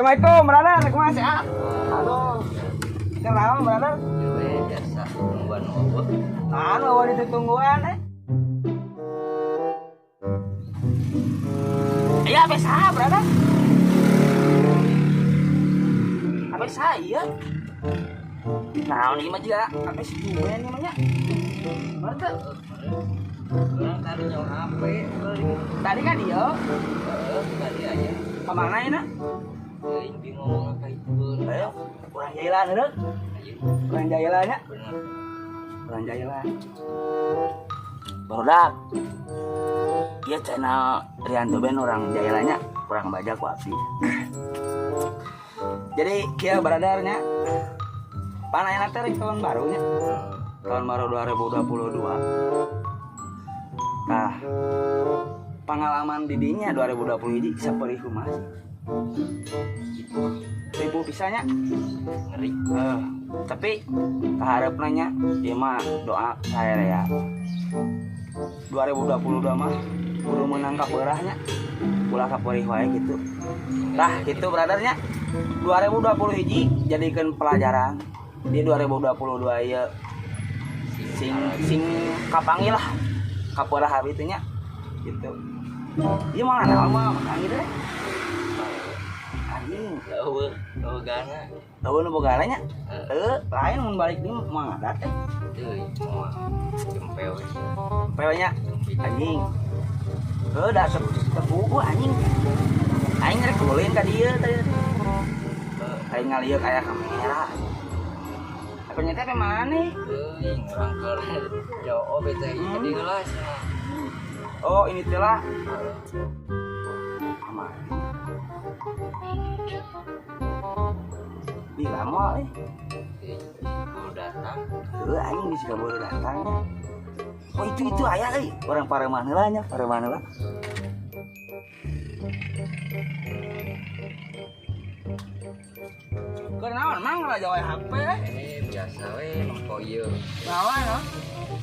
Assalamualaikum, brother. Kumaha sehat? Aduh. Kenapa, brother? Biasa tungguan obat. Anu ditungguan Iya, apa sah, brother? Apa sah, iya? Nah, ini mah juga apa sih gue ini namanya? Brother. Orang tadi nyawa HP. Tadi kan dia. Tadi aja. Kemana ini? Nak? Yang bingung apa itu? Ayo, kurang jailan, Dek. Kurang jailannya. Benar. Kurang jailan. Barudak. Iya channel Rianto Ben orang jailannya kurang baca ku abdi. Jadi kia baradarnya panayana teh tahun barunya. Tahun baru 2022. Nah, pengalaman didinya 2020 sapeueuh kumaha sih? Ribu pisahnya Ngeri. tapi harap nanya dia mah doa saya ya 2022 mah kudu menang kapeurahnya ulah kapeurih wae gitu tah gitu bradernya 2020 hiji jadikan pelajaran di 2022 ya sing kapangi lah kapeurah habitunya gitu ieu mah naon mah gitu deh anjing Tahu gana. tahu nu boga nya lain mun balik di mah ngadat teh Euy, mau jempel. pewanya anjing da sepupu anjing aing rek ulin ka dieu teh aing ngalieu aya kamera apa nyata pe maneh Euy, orang keur jauh beta jadi gelas. oh ini teh lah aman di lama Baru datang. anjing di siga baru datangnya oh itu aya orang Pareman heula nya Pareman heula kenaon mang lah jawa HP Ini biasa we mangko ieu. naon no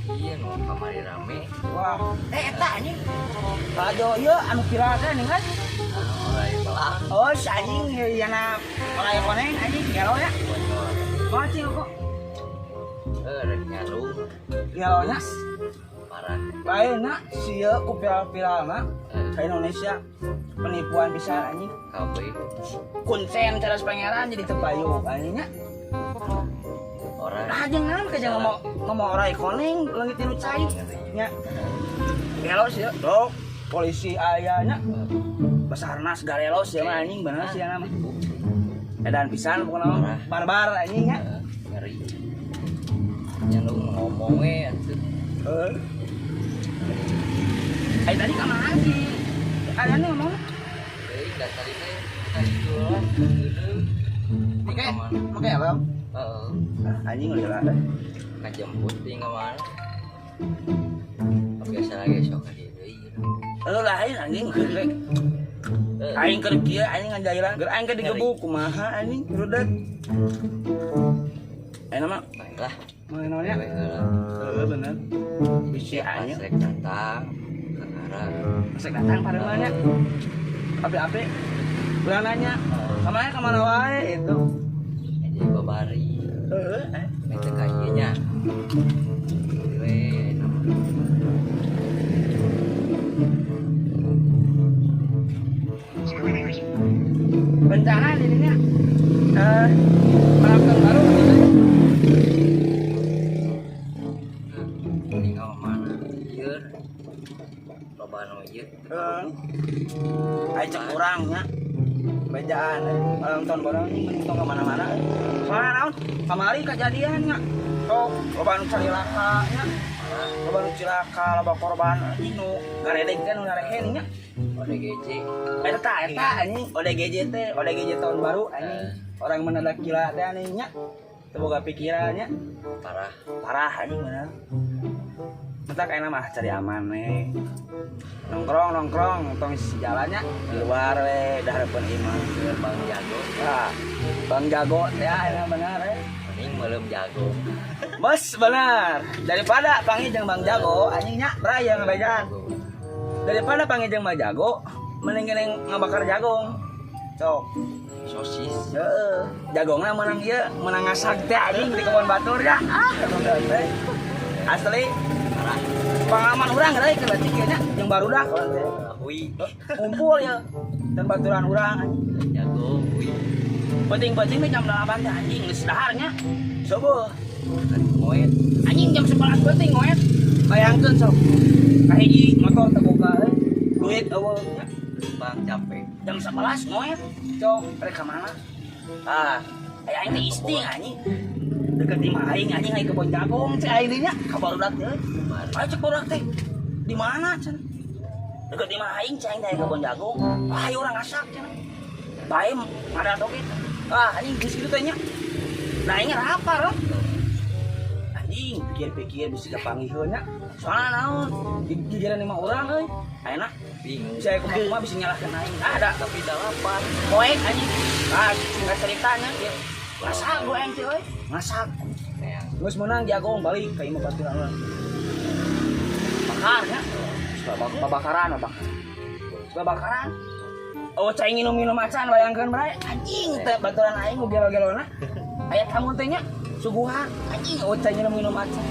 Iya nu kamari rame. wah eta anjing rajo ieu anu pirata nih kan Mulai belang. oh si anjing yana mulai koneng anjing gelo ya macil kok Rek nyalung gelo nya parah. lainnya sia ku viral-viralna ke Indonesia penipuan bisa anjing Kabeh konsen cara pangeran jadi terbayu anjingnya orang nah jangan kerja ngomong orang koneng langit nu cai nya gelo sih dok polisi ayahnya Basarnas garelos ya mah anjing bener sih nama edan pisan pokoknya barbar anjingnya ngeri. Nyalung ngomong we atuh. tadi kemana sih ayahnya ngomong Euy, da tadi teh tadi jualan geudeuh. Pakai apa? Heeh. Anjing lihat Ngajemput ting ka mana? Biasa lagi sok ka dieu deui. lain anjing rek. Aing keur kieu anjing ngajailan, keur aing keur digebuk kumaha anjing rudet. Nama Baiklah. Mengenalnya? Bener. Bisi anjing. Sek datang kakara. Sek datang pada mana? Api-api. Ulang nanya. Kemana wae itu? Jadi babari. Nek ka ieu nya. We bencana dirinya malam tahun baru tinggal mana? Ieu. Loba nu ieu. ayo cek kurangnya bejaan malam tahun baru ini tong kemana-mana soalnya naon kamari kejadiannya sok loba nu cilaka nya loba nu cilaka loba korban inu garedeg kan nu narehenya ODGJ. eta anjing ODGJ teh ODGJ tahun baru anjing orang mendadak gila teh anjingnya teu boga pikirannya Parah. anjing bener kita kayaknya mah cari aman nih nongkrong tong isi jalannya di luar we dah harapan iman Bang Jago. nah Bang Jago ya enak benar Mending belum jago. bos benar daripada panggil jeung Bang Jago anjingnya beraya ngebejaan daripada panggil jeung Bang Jago mending ngabakar jagung cok sosis. Jagongna menang ieu, menang ngasak teh anjing di kebon batur ya. Teh. Asli pengalaman urang deui ke leutik ieu nya jeung barudak orang teh. Hui. Ngumpul ya dan baturan urang anjing. Jago hui. Penting-penting teh jam 8 teh anjing geus daharnya. Sobo. Ngoet. Anjing jam 11 penting ngoet. Bayangkeun sok. Kahiji motor terbuka duit eueuh nya. Bang capek. Jam 11 ngoet. Cok, mereka mana? Ah, aya ini isting anjing. Deket di mana aing anjing aya kebon jagung cek aing dinya ka barudak teh. Ayo cek barudak teh. Di mana cenah? Deket di mana aing cek aing teh kebon jagung. Wah, ayo urang ngasak cenah. Bae ada doge. Ah, anjing geus kitu teh nya. Nah, aing lapar loh. Anjing pikir-pikir bisa kepanggiheuh nya. Soalna naon? Di jalan 5 urang euy. Ayeuna Bingung. saya kumaha bisa nyalahkeun aing. Ada Tapi udah lapar. poek anjing. Ah, singkat ceritanya dia ngasak gue aing teh euy. Ngasak. Kayak Geus menang jagung balik ka imah baturan urang. Bakarnya. Babakaran apa? Babakaran. Oh, cai minum-minum acan bayangkeun bae. Anjing teh baturan aing nu gelo-gelona. Aya tamu teh nya suguhan. Anjing oh cai minum acan.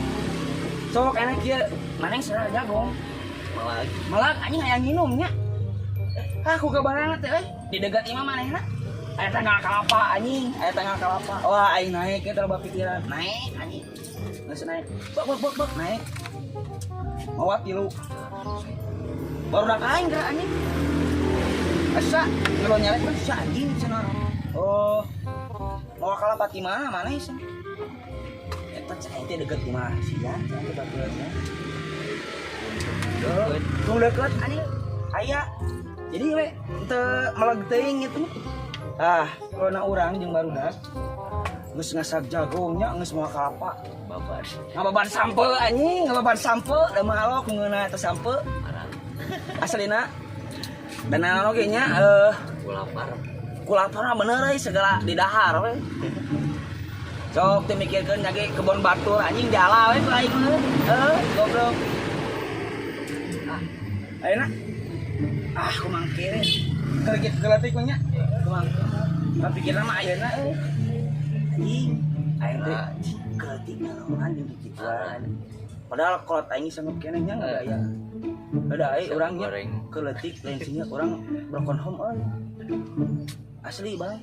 Sok enak kieu maneh sareng jagung. malah Malah anjing aya nginumnya. Ah, ku kabarana teh euy, di dekat imah manehna. Aya tanggal kalapa anjing, aya tanggal kalapa. Wah, aing naik ke terba pikiran. Naik anjing. Geus naik. Bek naik. Mawat tilu. Baru dak aing geura anjing. Asa kalau nyalek mah si anjing cenah. Oh. Mau kalapa di mana maneh sih? Eta cai teh deket di mana sih ya? Cai teh baturannya. Tunggu deket anjing aya jadi we teu meleg teuing itu ah kalau na urang jeung barudak geus ngasak jagungnya geus moal kalapa babar. ngababan sampe anjing ngababan sampe da malok ngeuna teh sampe Parah. aslina dan anu ge nya Aku lapar. kulapar bener euy segala di dahar we sok teu mikirkeun nyage kebon batur anjing jala we ku aing mah goblok. Ayeuna aku mangkir kerget gelatik nya kumangkir tapi kira mah ayeuna anjing ayeuna gelatik naon jeung dikituan padahal kolot aing sanggup keneh nya enggak aya ada ai urang nya gelatik lain nya urang broken home euy asli bae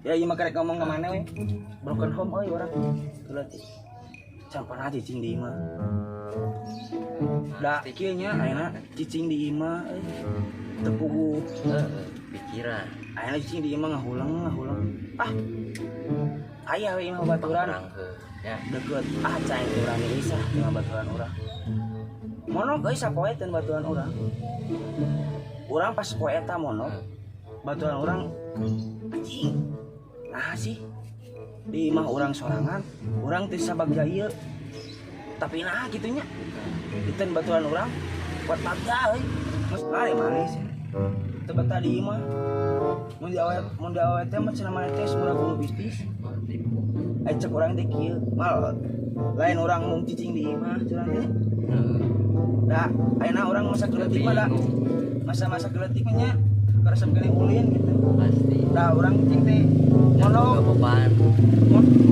ya ieu mah karek ngomong ka mana we broken home euy urang gelatik campur aja cing di imah da kieu nya ayeuna cicing di imah teu puguh Pikiran. ayeuna cicing di imah ngahulang ah aya we imah baturan Orang ke. Ya. deket ah cai urang ieu sah imah baturan urang mono geus sapoe teh baturan urang pas poe eta mono baturan urang anjing nah sih di imah urang sorangan urang teh sabagja ieu tapi nah gitunya diten baturan urang buat bagja euy geus lari manis teu beta di imah mun di awet teh mah cenah maneh teh semurah bulu bisnis ai cek urang teh kieu mal lain urang mung cicing di imah cenah teh da ayeuna urang masak geuletik mah da masa-masa geuletik nya karesep geuning ulin gitu Pasti. da urang cicing teh monok Beban.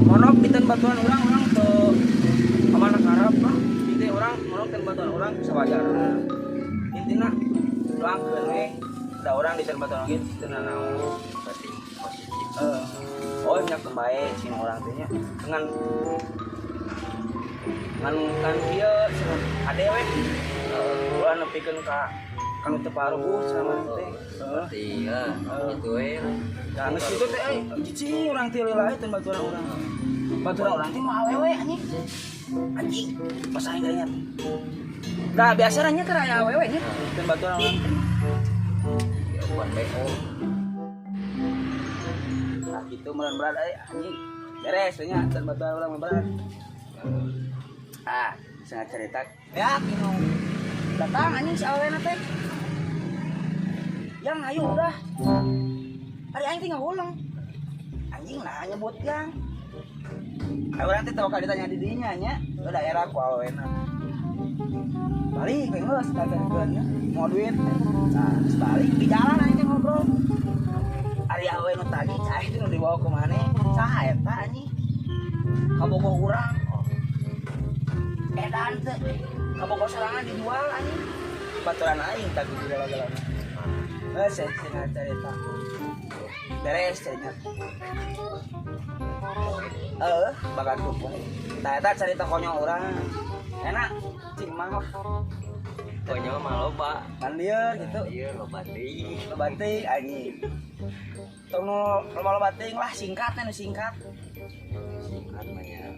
monok diten baturan urang teu kamana karep lah inti urang monok ten baturan urang sawajarna intina langkeun we da urang diten baturan ge teu nanaon Pasti positif. oh nya kembae cing urang teh nya dengan kan kieu cenah ade we ulah nepikeun ka kanu teu paruh sama teh Pasti ya. Itu we. nah geus kitu teh cicing urang teh lila teh baturan urang urang teh mau awewe anjing pas aing ingat nah biasanya nya teh aya awewe nya teh baturan urang Ya buat BO. nah kitu meureun berat anjing beres nya teh baturan urang mah berat ah sangat cerita ya kinu datang anjing si awena teh yang ayo udah hari aing teh ngawulang anjing nah nyebut yang urang teh teu ka ditanya di dinya nya ke daerah ku awena balik geus katakeun mau duit nah geus balik di jalan aing teh ngobrol ari awe nu tadi cai dibawa ke mana? Saha eta anjing? Kabogoh urang. Edan teh. Kabogoh sorangan dijual anjing. Baturan aing tak gila-gila. Saya cerita. Beres cerita. Bakal tuh. Nah, eta cerita konyol urang. Enak, cing mah. Konyol mah loba. Kan dia gitu. Iya loba deui. Lobating anjing. Tong lobating lah singkatnya nu singkat. Singkat banyak.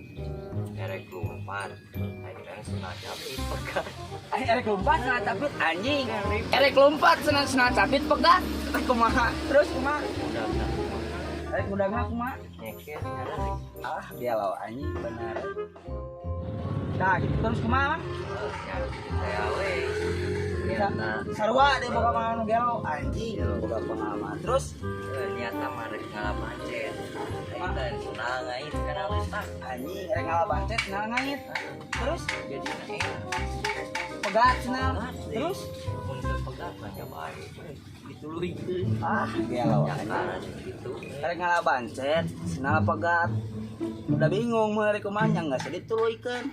Erek lumpat. Akhirnya senang capit pegat. Erek lompat senang capit anjing. Erek lompat senang capit pegat. Kumaha? Terus kumaha? Udah. Erek udangna kumaha? Nyeker nyari. Dia lo anjing bener. Nah, gitu terus kumaha? Nyari saya we. Niatna. Sarua dia boga pengalaman gelo anjing. Boga pengalaman. Terus Niatna mah rek ngalapancet. Kita senang ngait kana letak. anjing erek ngalabancet senang ngait. Terus Jadi enak. pegat senang. Terus Mun teu pegat mah nya bae. Dituluykeun. gelo Nyata anjing. gitu. Erek ngalabancet senang pegat. Udah bingung mau erek kumaha enggak sedih tuluykeun.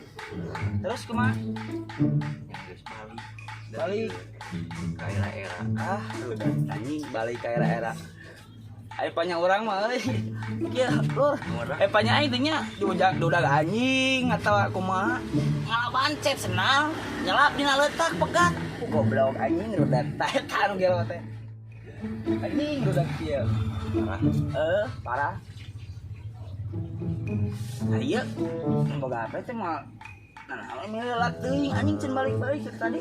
Terus kumaha? Yang geus balik. Balik. Ka era-era. Udah anjing balik ke era-era. Ayo panya orang mah euy. Kieu, Lur. Panya aing teh nya diudag anjing atau kumaha? Ngalabancet senang, nyelap dina leutak pegat. Goblok anjing rudat eta anu gelo teh. Anjing rudat kieu. Parah. Nah ieu boga apa teh mah nah milelat teuing anjing can balik-balik ke tadi.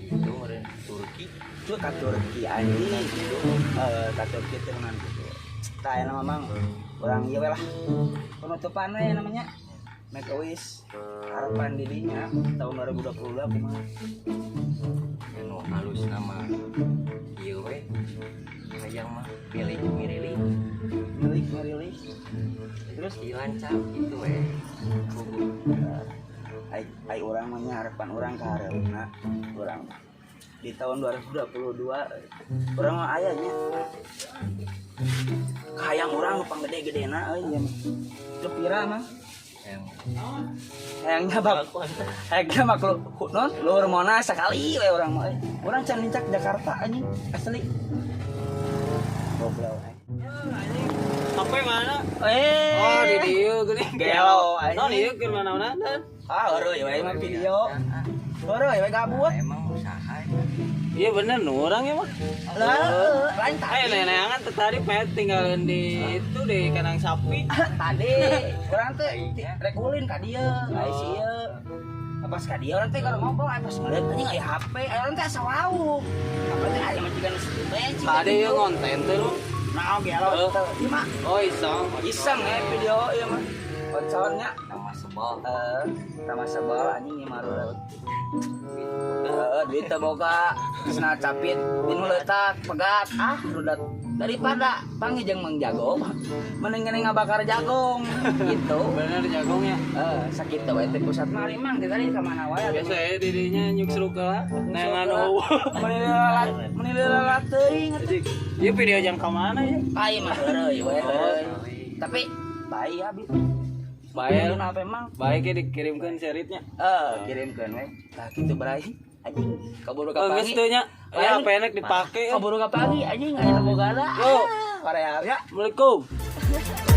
Itu meureun Turki. Itu ka Turki anjing. Ka Turki teh ngan gitu. Tah aya mamang urang ieu we lah. Penutupan we namanya. Make a wish. Harapan dirinya tahun 2022 kumaha? Anu halus nama ieu we. Hayang mah pilih mirili. Milik. Terus dilancap gitu we. Ai urang mah nya harapan urang ka hareupna urang di tahun 2022 urang mah aya nya hayang urang nu panggede-gedena euy nya teu pira mah hayangnya makhluk non luhur Monas sakali we urang mah euy urang can lincak Jakarta anjing asli goblok Sampai mana? oh di dieu geuning. gelo anjing Oh, dieu keur mana-mana dan. Heureuy we mah video heureuy we gabut Emang usaha ya. Iya bener nu urang ya mah. lain tadi Neneangan teh tadi pengen tinggalin di itu di kandang sapi. tadi orang teh rek ulin ka dieu ai sieu pas ka dieu orang teh kalau ngobrol ai pas ngeliat anjing aya HP orang teh asa wau apa teh aya majikan bensin Tadi ieu konten teh lu. nah gelo teh ieu mah Oh, iseng. video ieu mah konsolnya Nama sebal. sama sebal anjing ieu mah rudet duit teh boga senal capit dinu leutak pegat rudet daripada panggil jeung Mang Jago mending geuning ngabakar jagong gitu Bener jagongnya. sakit we teh pusat mari Mang teh tadi ka mana wae Biasa ya dirinya nyuksruk lah. Nengan anu. menilai teuing Ieu video jam ka mana ya? ai mah heureuy we tapi bae abi Bae apa emang baik ya dikirimkan seritnya. kirimkeun we tah kitu berai anjing kaburu ka Oh, geus pagi teu nya. Ya penek dipake. kaburu ka pagi anjing aya boga ada Yo. Korea ya Assalamualaikum.